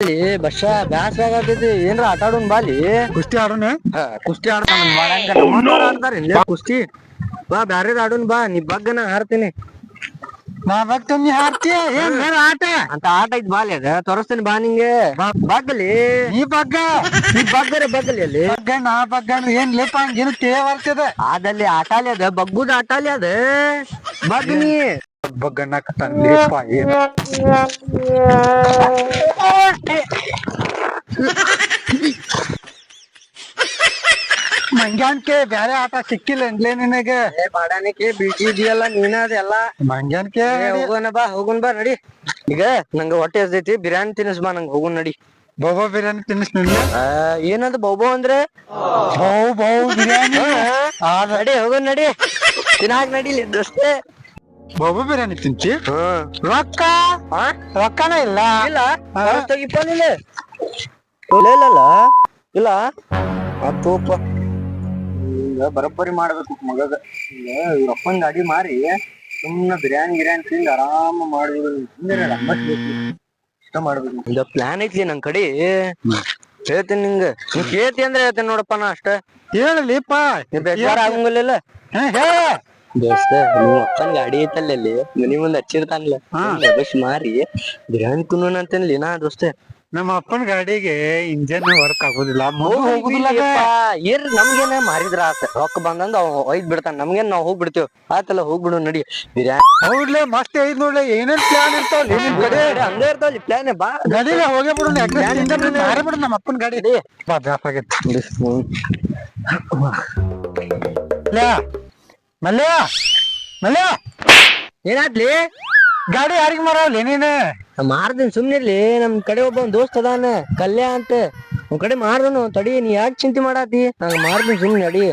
ಅಲ್ಲಿ ಬಸ್ಸ ಬ್ಯಾಸ್ರ ಆಗತೈತಿ ಏನ್ರ ಆಟ ಆಡೋನ್ ಬಾಲಿ ಕುಸ್ತಿ ಆಡೋಣ. ಕುಸ್ತಿ ಆಡ್ತಾನ ನಮ್ಮನ್ನವ್ರು ಆಡ್ತಾರ ಇಲ್ಲಿ ಕುಸ್ತಿ. ಬಾ ಬ್ಯಾರೇದ್ ಆಡೋನ್ ಬಾ ನೀ ಬಗ್ಗನ ಹಾರ್ತೀನಿ. ನಾ ಭಕ್ತ ನೀ ಹಾರ್ತಿಯ ಏನ್ ಬೇರೆ ಆಟ ಅಂತ ಆಟ ಐತ್ ಬಾಲಿ ಅದ ತೋರಿಸ್ತೀನಿ ಬಾ ನಿಂಗೆ ಬಗ್ಗಲಿ ನೀ ಬಗ್ಗ ನೀ ಬಗ್ಗರೆ ಬಗ್ಗಲಿ ಅಲ್ಲಿ ಬಗ್ಗ ನಾ ಬಗ್ಗ ಏನ್ ಲೇಪ ಹಂಗೇನು ತೇವರ್ತದ ಅದಲ್ಲಿ ಆಟಾಲಿ ಅದ ಬಗ್ಗುದ ಆಟಾಲಿ ಅದ ಬಗ್ನಿ ಬಗ್ಗನ್ನಕತ್ತಾನ ಲೇಪ ಏನ್ ಮಂಗ್ಯಾನ್ಕೆ ಬ್ಯಾರೆ ಆಟ ಸಿಕ್ಕಿಲ್ಲ ಎಂದ್ಲೇ ನಿನಗೆ ಬಾಡಾನಿಕೆ ಬಿಜಿ ಇದೆಯಲ್ಲ ನೀನ ಅದೆಲ್ಲ ಮಂಗ್ಯಾನ್ಕೆ ಹೋಗೋಣ ಬಾ ಹೋಗೋಣ ಬಾ ನಡಿ ಈಗ ನಂಗ ಹೊಟ್ಟೆ ಹಸ್ದೈತಿ ಬಿರಿಯಾನಿ ತಿನ್ನಿಸ್ ಬಾ ನಂಗ ಹೋಗೋಣ ನಡಿ ಬೋಬೋ ಬಿರಿಯಾನಿ ತಿನ್ನಿಸ್ ನಿನ್ನೆ ಏನದು ಬೌಬೋ ಅಂದ್ರೆ ಬೌ ಬೌ ಬಿರಿಯಾನಿ ನಡಿ ಹೋಗೋಣ ನಡಿ ತಿನ್ನಾಕ ನಡಿಲಿ ದೋಸ್ತೆ ಬೋಬೋ ಬಿರಿಯಾನಿ ತಿಂತಿ ರೊಕ್ಕ ರೊಕ್ಕನ ಇಲ್ಲ ಇಲ್ಲ ತೆಗಿಪ್ಪ ನೀನು ಇಲ್ಲ ಇಲ್ಲ ಅಪ್ಪಪ್ಪ ಬರೋಬ್ಬರಿ ಮಾಡ್ಬೇಕು ಮಗಗ ಅಪ್ಪನ ಗಾಡಿ ಮಾರಿ ಸುಮ್ಮನೆ ಬಿರಿಯಾನಿ ಗಿರಿಯಾನಿ ತಿಂದು ಆರಾಮ ಮಾಡ್ಬೋದು ಇಷ್ಟ ಮಾಡ್ಬೇಕು ಈಗ ಪ್ಲಾನ್ ಐತ್ಲಿ ನನ್ ಕಡೆ ಹೇಳ್ತೀನಿ ನಿಂಗ ನೀ ಕೇಳ್ತಿ ಅಂದ್ರೆ ಹೇಳ್ತೇನೆ ನೋಡಪ್ಪ ನಾ ಅಷ್ಟ ಹೇಳಲಿಪ್ಪ ಬೇಜಾರ ಆಗಂಗಿಲ್ಲ ದೋಸ್ತ ನೀವು ಅಪ್ಪನ ಗಾಡಿ ಐತಲ್ಲ ಅಲ್ಲಿ ಮನಿ ಮುಂದೆ ಹಚ್ಚಿರ್ತಾನಲ್ಲ ಬಸ್ ಮಾರಿ ಬಿರಿಯಾನಿ ತಿನ್ನೋಣ ಅಂತೇನ್ಲಿ ನಾ ದೋಸ್ತೆ ನಮ್ಮ ಅಪ್ಪನ ಗಾಡಿಗೆ ಇಂಜನ್ ವರ್ಕ್ ಆಗೋದಿಲ್ಲ ಏರ್ ನಮ್ಗೇನ ಮಾರಿದ್ರ ಆತ ರೊಕ್ಕ ಬಂದಂದ ಅವ್ ಒಯ್ದ್ ಬಿಡ್ತಾನ ನಮ್ಗೇನ್ ನಾವ್ ಹೋಗ್ಬಿಡ್ತೇವ್ ಆತಲ್ಲ ಹೋಗ್ಬಿಡು ನಡಿ ಬಿರಿಯಾನಿ ಹೌದ್ಲೆ ಮಸ್ತ್ ಐದ್ ನೋಡ್ಲೆ ಏನೇನ್ ಪ್ಲಾನ್ ಇರ್ತಾವಲ್ಲಿ ನಿಮ್ ಕಡೆ ಹಂಗ ಇರ್ತಾವಲ್ಲಿ ಪ್ಲಾನ್ ಬಾ ನಡಿಲೆ ಹೋಗೇ ಬಿಡು ಮಾರಿ ಬಿಡು ನಮ್ಮ ಅಪ್ಪನ ಗಾಡಿ ಬಾ ಜಾಫ್ ಆಗೈತಿ ಮಲ್ಯ ಮಲ್ಯ ಏನಾದ್ಲಿ ಗಾಡಿ ಯಾರಿಗ್ ಮಾರವ್ಲಿ ನೀನು ಮಾರ್ದಿನ್ ಸುಮ್ನಿರ್ಲಿ ನಮ್ ಕಡೆ ಒಬ್ಬ ದೋಸ್ತ್ ಅದಾನ ಕಲ್ಯಾ ಅಂತ ಅವ್ನ ಕಡೆ ಮಾರ್ದನು ತಡಿ ನೀ ಯಾಕೆ ಚಿಂತೆ ಮಾಡಾತಿ ನಂಗ ಮಾರ್ದಿನ್ ಸುಮ್ನೆ ನಡಿ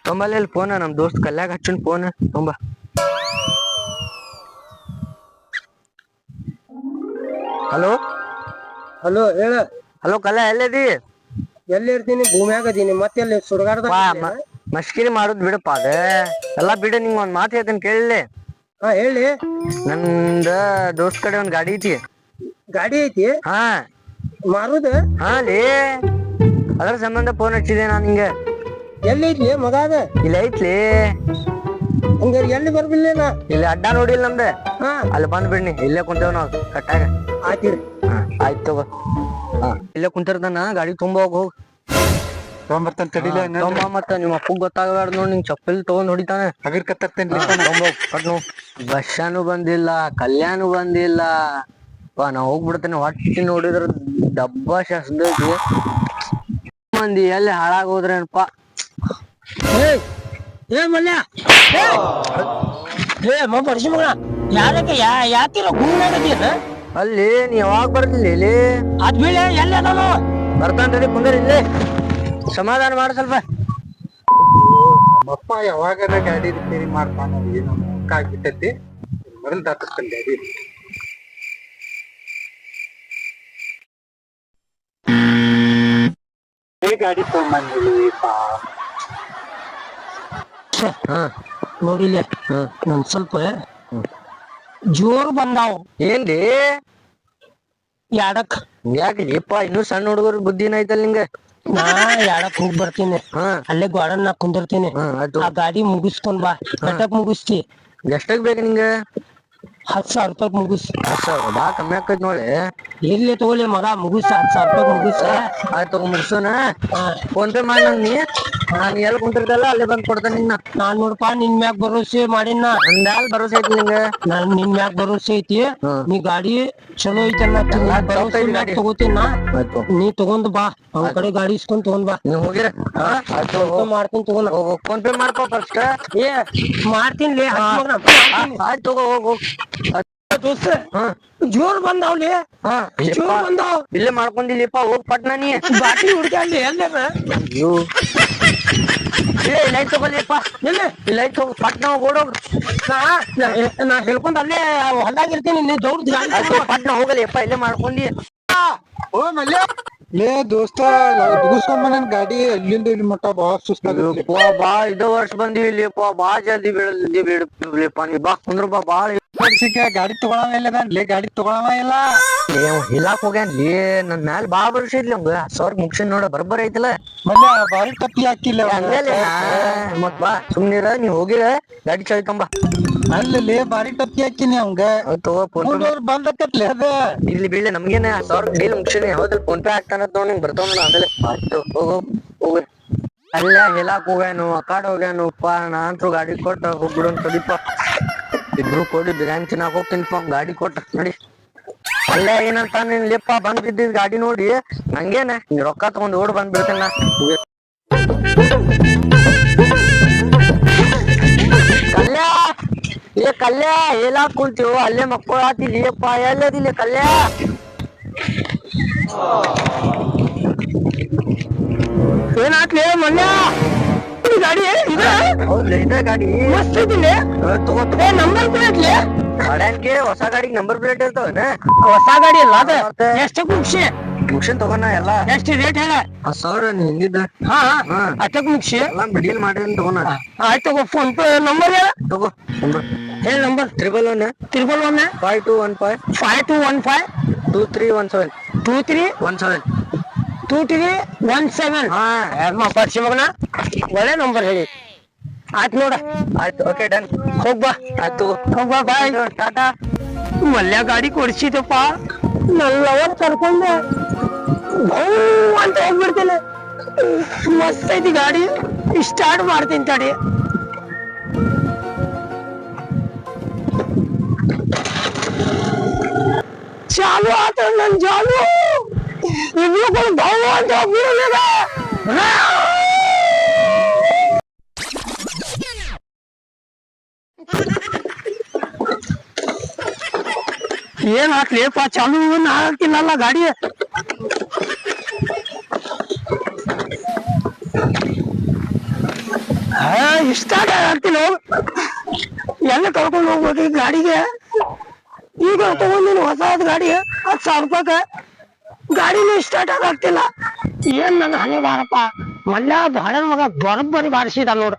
ತೊಂಬಲ್ಲಿ ಫೋನ್ ನಮ್ ದೋಸ್ತ್ ಕಲ್ಯಾಗ ಹಚ್ಚನ್ ಫೋನ್ ತೊಂಬ ಹಲೋ ಹಲೋ ಹೇಳ ಹಲೋ ಕಲ್ಯಾ ಎಲ್ಲದಿ ಎಲ್ಲಿ ಇರ್ತೀನಿ ಭೂಮ್ಯಾಗ ಅದೀನಿ ಮತ್ತೆ ಸುಡಗಾಡ್ದ ಮಸ್ಕಿರಿ ಮಾಡುದ್ ಬಿಡಪ್ಪ ಅದ ಎಲ್ಲಾ ಬಿಡ ನಿಂಗ ಒಂದ್ ಮಾತು ಹೇಳ್ತೀನಿ ಕೇಳಲಿ ಹಾ ಹೇಳಿ ನಂದ ದೋಸ್ತ್ ಕಡೆ ಒಂದ್ ಗಾಡಿ ಐತಿ ಗಾಡಿ ಐತಿ ಹಾ ಮಾರುದ ಹಾ ಲೇ ಅದ್ರ ಸಂಬಂಧ ಫೋನ್ ಹಚ್ಚಿದೆ ನಾನ್ ನಿಂಗೆ ಎಲ್ಲಿ ಐತಿ ಮಗ ಅದ ಇಲ್ಲ ಐತ್ಲಿ ಹಂಗ ಎಲ್ಲಿ ಬರ್ಬಿಲ್ಲ ನಾ ಇಲ್ಲಿ ಅಡ್ಡ ನೋಡಿಲ್ಲ ನಮ್ದ ಹಾ ಅಲ್ಲಿ ಬಂದ್ ಬಿಡ್ನಿ ಇಲ್ಲೇ ಕುಂತೇವ್ ನಾವ್ ಕಟ್ಟಾಗ ಆಯ್ತಿರಿ ಆಯ್ತು ತಗೋ ಇಲ್ಲೇ ಕುಂತಿರ್ತಾನ ಗಾಡಿ ತುಂಬ ಹೋಗ್ ತೊಗೊಂಬರ್ತಾನ ತಡಿಲ ಮತ್ತ ನಿಮ್ಮ ಅಪ್ಪಗ್ ಗೊತ್ತಾಗಬಾರ್ದು ನೋಡಿ ನಿಂಗ್ ಚಪ್ಪಲ್ ತಗೊಂಡ್ ಹೊಡಿತಾನೆ ಹಗರ್ ಕತ್ತರ್ತೇನೆ ಬಸ್ಸಾನು ಬಂದಿಲ್ಲ ಕಲ್ಯಾಣು ಬಂದಿಲ್ಲ ನಾ ಹೋಗ್ಬಿಡ್ತೇನೆ ಹೊಟ್ಟಿ ನೋಡಿದ್ರ ಡಬ್ಬ ಶಸ್ದೈತಿ ಮಂದಿ ಎಲ್ಲಿ ಹಾಳಾಗ್ ಹೋದ್ರೇನಪ್ಪ ಏ ಮಲ್ಯ ಬರ್ಸಿ ಮಗ ಯಾರಕ್ಕೆ ಯಾತಿರ ಗುಂಗಾಗದೀನ ಅಲ್ಲಿ ನೀ ಯಾವಾಗ ಬರ್ಲಿಲ್ಲ ಇಲ್ಲಿ ಅದ್ ಬೀಳೆ ಎಲ್ಲಿ ಅದಾನು ಬರ್ತಾನ್ರಿ ಕುಂದರ್ ಇಲ್ಲಿ ಸಮಾಧಾನ ಮಾಡ ಸ್ವಲ್ಪ ನಮ್ಮಪ್ಪ ಯಾವಾಗರ ಗಾಡಿ ರಿಪೇರಿ ಮಾಡ್ತಾನ ಏನೋ ಆಗ್ಬಿಟ್ಟೈತಿ ಮೊದಲು ದಾತಸ್ತೇನೆ ಗಾಡಿ ತಗೊಂಬಂದಿಪ್ಪ ನೋಡಿಲ್ಲ ನನ್ ಸ್ವಲ್ಪ ಜೋರ್ ಬಂದಾವ್ ಏನ್ರಿ ಯಾಡಕ್ ಯಾಕಲಿಪ್ಪ ಇನ್ನೂ ಸಣ್ಣ ಹುಡುಗರು ಬುದ್ಧಿನ ಐತಲ್ ನಿಂಗ ನಾ ಯಾಡಕ್ ಹೋಗ್ ಬರ್ತೀನಿ ಅಲ್ಲೇ ಗಾರ್ಡನ್ ನಾ ಕುಂದಿರ್ತೀನಿ ಆ ಗಾಡಿ ಮುಗಿಸ್ಕೊಂಡ್ ಬಾ ಕಟಕ್ ಮುಗಿಸ್ತಿ ಎಷ್ಟಕ್ ಬೇಕು ನಿಂಗ 10,000 ರೂಪಾಯಿ ಮುಗಿಸ್ ಬಾ ಕಮ್ಮಿ ಆಕೈತ್ ನೋಡಿ ಎಲ್ಲಿ ತಗೊಳ್ಳಿ ಮಗ ಮುಗಿಸ್ 10,000 ರೂಪಾಯಿ ಮುಗಿಸ್ ಆಯ್ತು ತಗೋ ಮುಗಿಸೋಣ ಫೋನ್ ಪೇ ಮಾಡಿ ನಂಗೆ ನಾನು ಎಲ್ಲಿ ಕುಂತಿರ್ತಲ್ಲ ಅಲ್ಲಿ ಬಂದ್ ಕೊಡ್ತೇನೆ ನಿನ್ನ ನಾನ್ ನೋಡಪ್ಪ ನಿನ್ ಮ್ಯಾಗ ಭರೋಸೆ ಮಾಡಿನ ನಂದ್ಯಾಲ್ ಭರೋಸೆ ಐತಿ ನಿಂಗ ನಾನ್ ನಿನ್ ಮ್ಯಾಗ ಭರೋಸೆ ಐತಿ ನೀ ಗಾಡಿ ಚಲೋ ಐತಲ್ಲ ತಗೋತೀನ ನೀ ತಗೊಂಡ್ ಬಾ ಅವ್ನ ಕಡೆ ಗಾಡಿ ಇಸ್ಕೊಂಡ್ ತಗೊಂಡ್ ಬಾ ನೀವ್ ಹೋಗಿರ ಮಾಡ್ತೀನಿ ತಗೊಂಡ್ ಫೋನ್ ಪೇ ಮಾಡ್ಕೋ ಫಸ್ಟ್ ಏ ಮಾಡ್ತೀನಿ ಆಯ್ತು ತಗೋ ಹೋಗು ದೋಸ್ತ ಜೋರ್ ಬಂದಾವ್ಲಿ ಜೋರ್ ಬಂದಾವ್ ಇಲ್ಲೇ ಮಾಡ್ಕೊಂಡಿಲ್ಲಿಪ್ಪ ಹೋಗ್ ಪಟ್ನ ನೀ ಬಾಟಿ ಹುಡ್ಕಿ ಎಲ್ಲೇನ ಲೈಟ್ ತಗೊಳ್ಳಿಪ್ಪ ಲೈಟ್ ಹೋಗ್ ಪಟ್ನ ಓಡೋಗ್ ನಾ ಹೇಳ್ಕೊಂಡ್ ಅಲ್ಲೇ ಹೊಲ್ದಾಗಿರ್ತೀನಿ ನೀ ದೌಡ್ ಪಟ್ನ ಹೋಗಲಿಪ್ಪ ಇಲ್ಲೇ ಮಾಡ್ಕೊಂಡಿ ಓ ಮಲ್ಯ ಲೇ ದೋಸ್ತ ದುಗಿಸ್ಕೊಂಬ ಗಾಡಿ ಅಲ್ಲಿಂದ ಇಲ್ಲಿ ಮಟ್ಟ ಬಾಳ ಸುಸ್ತಾಗುತ್ತೆ. ಬಾ ಇದ ವರ್ಷ ಬಂದಿವಿ ಇಲ್ಲಿಪ್ಪ ಬಾ ಜಲ್ದಿ ಬೀಳಪ್ಪ ನೀ ಬಾ ಕುಂದ್ರ ಬಾಳ ಗಾಡಿ ತಗೊಳವ ಇಲ್ಲ ಲೇ ಗಾಡಿ ತಗೊಳವ ಇಲ್ಲ. ಹಿಲಾಕ್ ಹೋಗ್ಯಾನ್ಲಿ ನನ್ ಮ್ಯಾಲ ಬಾ ವರ್ಷ ಇದ್ಲಿ ಅವಂಗ ಸಾವಿರ ಮುಗ್ಸಿನ್ ನೋಡ ಬರಬ್ಬರ ಐತಿಲ್ಲ. ಮಲ್ಲ ಬಾರಿ ಟಪ್ಪಿ ಹಾಕಿಲ್ಲ ಮತ್ ಬಾ ಸುಮ್ನಿರ ನೀ ಹೋಗಿರ ಗಾಡಿ ಚಳಿಕಂಬ ಅಲ್ಲೇ ಬಾರಿ ಟಪ್ಪಿ ಹಾಕಿನಿ ಅವಂಗ ಬಂದಕತ್ಲೆ ಅದ ಇಲ್ಲಿ ಬೀಳೆ ನಮ್ಗೇನ ಸಾವಿರ ಡೀಲ್ ಮುಗ್ಸಿನಿ ಹೌದಲ್ ಫೋನ್ ಪೇ ಆಗ್ತಾನ ನಿಂಗ್ ಬರ್ತಾವ ಆಮೇಲೆ ಹೋಗ ಅಲ್ಲ ಹಿಲಾಕ್ ಹೋಗ್ಯಾನು ಅಕಾಡ್ ಹೋಗ್ಯಾನುಪ್ಪ ನಾನಂತ್ರು ಗಾಡಿ ಕೊಟ್ಟ ಹೋಗ್ಬಿಡು ತಡಿಪ ಇಬ್ರು ಕೊಡಿ ಬಿರಿಯಾನಿ ತಿನ್ನಾಕ ಹೋಗ್ತೀನಿಪ್ಪ ಗಾಡಿ ಕೊಟ್ಟ ನೋಡಿ. ಅಲ್ಲ ಏನಂತ ನೀನ್ ಲಿಪ್ಪ ಬಂದ್ ಬಿದ್ದಿದ್ ಗಾಡಿ ನೋಡಿ ನಂಗೇನ ರೊಕ್ಕ ತಗೊಂಡ್ ಓಡ್ ಬಂದ್ ಬಿಡ್ತೇನ. ಕಲ್ಯಾ ಏ ಕಲ್ಯಾ ಹೇಳಾಕ್ ಕುಂತೀವೋ ಅಲ್ಲೇ ಮಕ್ಕಳು ಆತಿಲಿಯಪ್ಪ ಎಲ್ಲದಿಲ್ಲ ಕಲ್ಯಾ. ಏನಾತ್ಲೇ ಮಲ್ಯ ಗಾಡಿ ಹೌದ್ಲ ಇದ ಗಾಡಿ ಮಸ್ತ್ ಐತಿಲ್ಲ ತಗೋ ನಂಬರ್ ಪ್ಲೇಟ್ ಗಾಡ್ಯಾನ್ಕೆ ಹೊಸ ಗಾಡಿಗೆ ನಂಬರ್ ಪ್ಲೇಟ್ ಇರ್ತಾವನ ಹೊಸ ಗಾಡಿ ಅಲ್ಲ ಅದ ಎಷ್ಟು ಮುಗ್ಸಿ ತಗೋಣ ಎಲ್ಲ ಎಷ್ಟು ರೇಟ್ ಹೇಳ 10,000 ನೀ ಹಿಂದಿದ್ದ ಅಷ್ಟಕ್ ಮುಗ್ಸಿ ಎಲ್ಲ ಡೀಲ್ ಮಾಡಿ ತಗೋಣ ಆಯ್ತು ತಗೋ ಫೋನ್ ಪೇ ನಂಬರ್ ಹೇಳ ತಗೋ ಹೇಳ ನಂಬರ್ 111 5215 2317 ಪರ್ಸಿ ಮಗನ ಒಳ್ಳೆ ನಂಬರ್ ಹೇಳಿ ಆಯ್ತು ನೋಡ ಆಯ್ತು ಓಕೆ ಡನ್ ಹೋಗ್ಬಾ ಆಯ್ತು ಹೋಗ್ಬಾ ಬಾಯ್ ಟಾಟಾ. ಮಲ್ಯ ಗಾಡಿ ಕೊಡ್ಸಿದಪ್ಪ ನನ್ನ ಲವರ್ ಕರ್ಕೊಂಡೆ ಅಂತ ಹೋಗ್ಬಿಡ್ತೇನೆ. ಮಸ್ತ್ ಐತಿ ಗಾಡಿ ಸ್ಟಾರ್ಟ್ ಮಾಡ್ತೀನಿ ತಡಿ. ಚಾಲು ಆತ ನನ್ ಚಾಲು ಇಬ್ರು ಭಾವ ಅಂತ ಹೋಗ್ಬಿಡೋದ. ಏನ್ ಹಾಕ್ಲಿಪ್ಪ ಚಾಲು ಹಾಕಿಲ್ಲಲ್ಲ ಗಾಡಿ. ಇಷ್ಟ ಆಗ್ತಿಲ್ಲ ಎಲ್ಲ ಕರ್ಕೊಂಡು ಹೋಗ್ಬೇಕು ಈ ಗಾಡಿಗೆ. ಈಗ ತಗೊಂಡಿನಿ ಹೊಸ ಗಾಡಿ 10,000 ರೂಪಾಯಿಗೆ ಗಾಡಿನೂ ಸ್ಟಾರ್ಟ್ ಆಗ್ತಿಲ್ಲ. ಏನ್ ನನ್ನ ಹಣೆ ಬಾರಪ್ಪ ಮಲ್ಯ ಬಾಳ ಮಗ ಬರೋಬ್ಬರಿ ಬಾರಿಸಿದ ನೋಡು.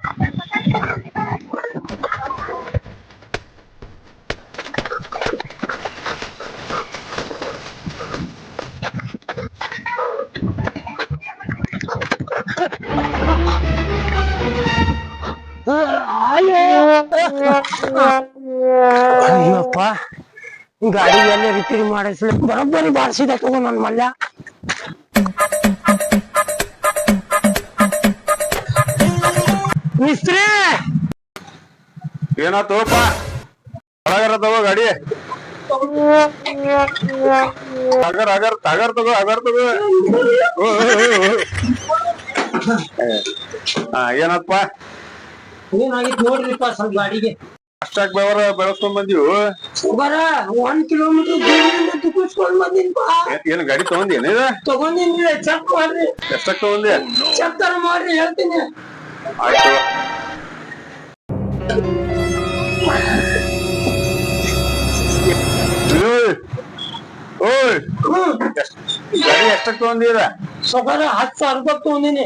ಅಯ್ಯಪ್ಪ ಗಾಡಿ ಎಲ್ಲ ರಿಪೇರಿ ಮಾಡಿಸ್ಲಿ ಬರೋಬ್ಬರಿ ಬಾರಿಸಿದ ತಗೋ ನನ್ ಮಲ್ಯ. ಮಿಸ್ತ್ರಿ ಏನಾತೋಪ ಅಗರ ತಗೋ ಗಾಡಿ ಅಗರ್ ತಗೋ ಏನಪ್ಪ ಏನಾಗಿತ್ತು ನೋಡ್ರಿಪ್ಪ ಸ್ವಲ್ಪ ಗಾಡಿಗೆ ಅಷ್ಟಾಕ್ ಬೆವರ ಬೆಳೆಸ್ಕೊಂಡ್ ಬಂದಿವು. ಬರ 1 ಕಿಲೋಮೀಟರ್ ದೂರದಿಂದ ತುಗಿಸ್ಕೊಂಡ್ ಬಂದಿನ್ಪ. ಏನ್ ಗಾಡಿ ತಗೊಂಡೇನ ತಗೊಂಡಿನ್ರಿ ಚೆಕ್ ಮಾಡ್ರಿ ಎಷ್ಟಕ್ ತಗೊಂಡಿ ಚೆಕ್ ತರ ಮಾಡ್ರಿ ಹೇಳ್ತೀನಿ. ಆಯ್ತು ಓಯ್ ಗಾಡಿ ಎಷ್ಟಕ್ ತಗೊಂಡಿರ ಸೊಗರ 10,000 ರೂಪಾಯಿ ತಗೊಂಡಿನಿ.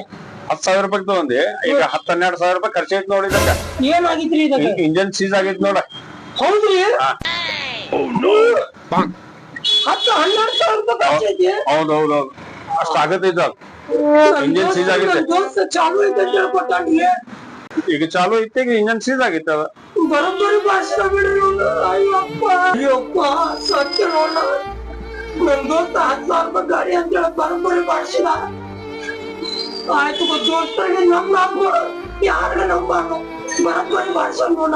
10,000 ರೂಪಾಯಿ ತಗೊಂಡಿ ಈಗ 10-12,000 ರೂಪಾಯಿ ಖರ್ಚು ಐತಿ ನೋಡಿ ಇದಕ್ಕ. ಏನಾಗಿತ್ರಿ ಇದಕ್ಕೆ ಇಂಜನ್ ಸೀಸ್ ಆಗೈತಿ ನೋಡ. ಹೌದ್ರಿ 10-12,000 ರೂಪಾಯಿ ಖರ್ಚೈತಿ. ಹೌದೌದೌದು ಅಷ್ಟ ಆಗತೈತ ಇಂಜನ್ ಸೀಸ್ ಆಗೈತೆ. ಚಾಲು ಐತೆ ಹೇಳ್ಕೊಟ್ಟಾನ್ರಿ ಈಗ ಚಾಲು ಐತಿ ಈಗ ಇಂಜನ್ ಸೀಸ್ ಆಗೈತೆ ಅದ ಬರೋಬ್ಬರಿ ಭಾಷಣ ಬಿಡ್ರಿ. ಅಯ್ಯಪ್ಪ ಸತ್ಯ ನೋಡ ನನ್ ದೋಸ್ತ 10,000 ರೂಪಾಯಿ ಗಾಡಿ ಅಂತ ಹೇಳಿ ಬರೋಬ್ಬರಿ ಭಾಷಣ ಆಯ್ತು. ದೋಸ್ತರಿಗೆ ನಂಬ ಯಾರ ನಂಬ ಬರೋಬ್ಬರಿ ಭಾಷಣ ನೋಡ.